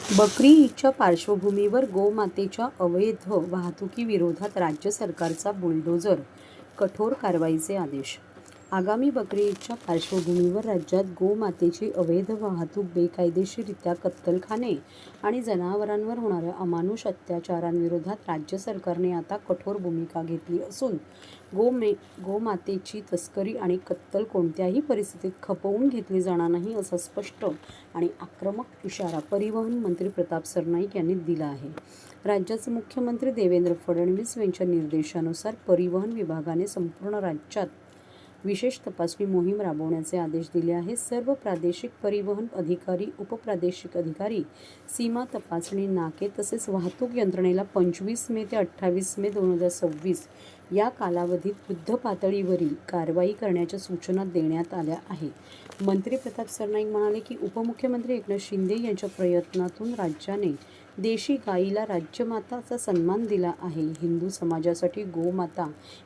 बकरी ईदच्या पार्श्वभूमीवर गोमातेच्या अवैध वाहतुकीविरोधात राज्य सरकारचा बुलडोझर, कठोर कारवाईचे आदेश. आगामी बकरी ईदच्या पार्श्वभूमीवर राज्यात गोमातेची अवैध वाहतूक, बेकायदेशीररित्या कत्तलखाने आणि जनावरांवर होणाऱ्या अमानुष अत्याचारांविरोधात राज्य सरकारने आता कठोर भूमिका घेतली असून गोमातेची तस्करी आणि कत्तल कोणत्याही परिस्थितीत खपवून घेतली जाणार नाही, असा स्पष्ट आणि आक्रमक इशारा परिवहन मंत्री प्रताप सरनाईक यांनी दिला आहे. राज्याचे मुख्यमंत्री देवेंद्र फडणवीस यांच्या निर्देशानुसार परिवहन विभागाने संपूर्ण राज्यात विशेष तपासणी मोहीम राबवण्याचे आदेश दिले आहेत. सर्व प्रादेशिक परिवहन अधिकारी, उपप्रादेशिक अधिकारी, सीमा तपासणी नाके तसेच वाहतूक यंत्रणेला 25 मे ते 28 मे 2026 या कालावधीत युद्धपातळीवरील कारवाई करण्याच्या सूचना देण्यात आल्या आहेत. मंत्री प्रताप सरनाईक म्हणाले की उपमुख्यमंत्री एकनाथ शिंदे यांच्या प्रयत्नातून राज्याने देशी गायीला राज्यमाताचा सन्मान दिला आहे. हिंदू समाजासाठी गोमाता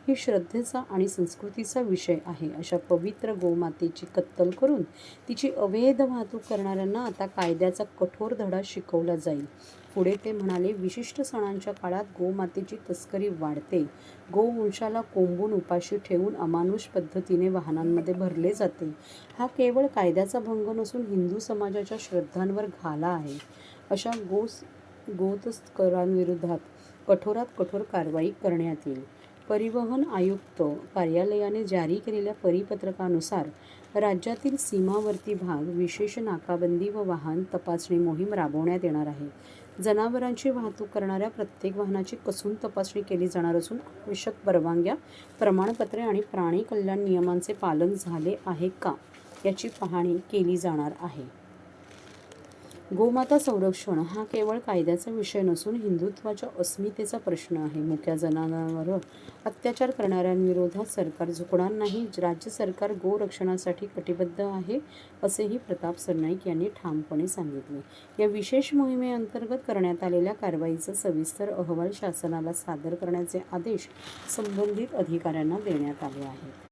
ही श्रद्धेचा आणि संस्कृतीचा विषय आहे. अशा पवित्र गोमातेची कत्तल करून तिची अवैध वाहतूक करणाऱ्यांना आता कायद्याचा कठोर धडा शिकवला जाईल. पुढे ते म्हणाले, विशिष्ट सणांच्या काळात गोमातेची तस्करी वाढते. गोवंशाला कोंबून उपाशी ठेवून अमानुष पद्धतीने वाहनांमध्ये भरले जाते. हा केवळ कायद्याचा भंग नसून हिंदू समाजाच्या श्रद्धांवर घाला आहे. अशा गोतस्करांविरोधात कठोरात कठोर कारवाई करण्यात येईल. परिवहन आयुक्त कार्यालयाने जारी केलेल्या परिपत्रकानुसार राज्यातील सीमावर्ती भाग विशेष नाकाबंदी व वाहन तपासणी मोहीम राबवण्यात येणार आहे. जनावरांची वाहतूक करणाऱ्या प्रत्येक वाहनाची कसून तपासणी केली जाणार असून आवश्यक परवानग्या, प्रमाणपत्रे आणि प्राणी कल्याण नियमांचे पालन झाले आहे का याची पाहणी केली जाणार आहे. गोमाता संरक्षण हा केवळ कायद्याचा विषय नसून हिंदुत्वाच्या अस्मितेचा प्रश्न आहे. मुक्या जनावरांवर अत्याचार करणाऱ्यांविरोधात सरकार झुकणार नाही. राज्य सरकार गोरक्षणासाठी कटिबद्ध आहे, असेही प्रताप सरनाईक यांनी ठामपणे सांगितले. या विशेष मोहिमेअंतर्गत करण्यात आलेल्या कारवाईचा सविस्तर अहवाल शासनाला सादर करण्याचे आदेश संबंधित अधिकाऱ्यांना देण्यात आले आहेत.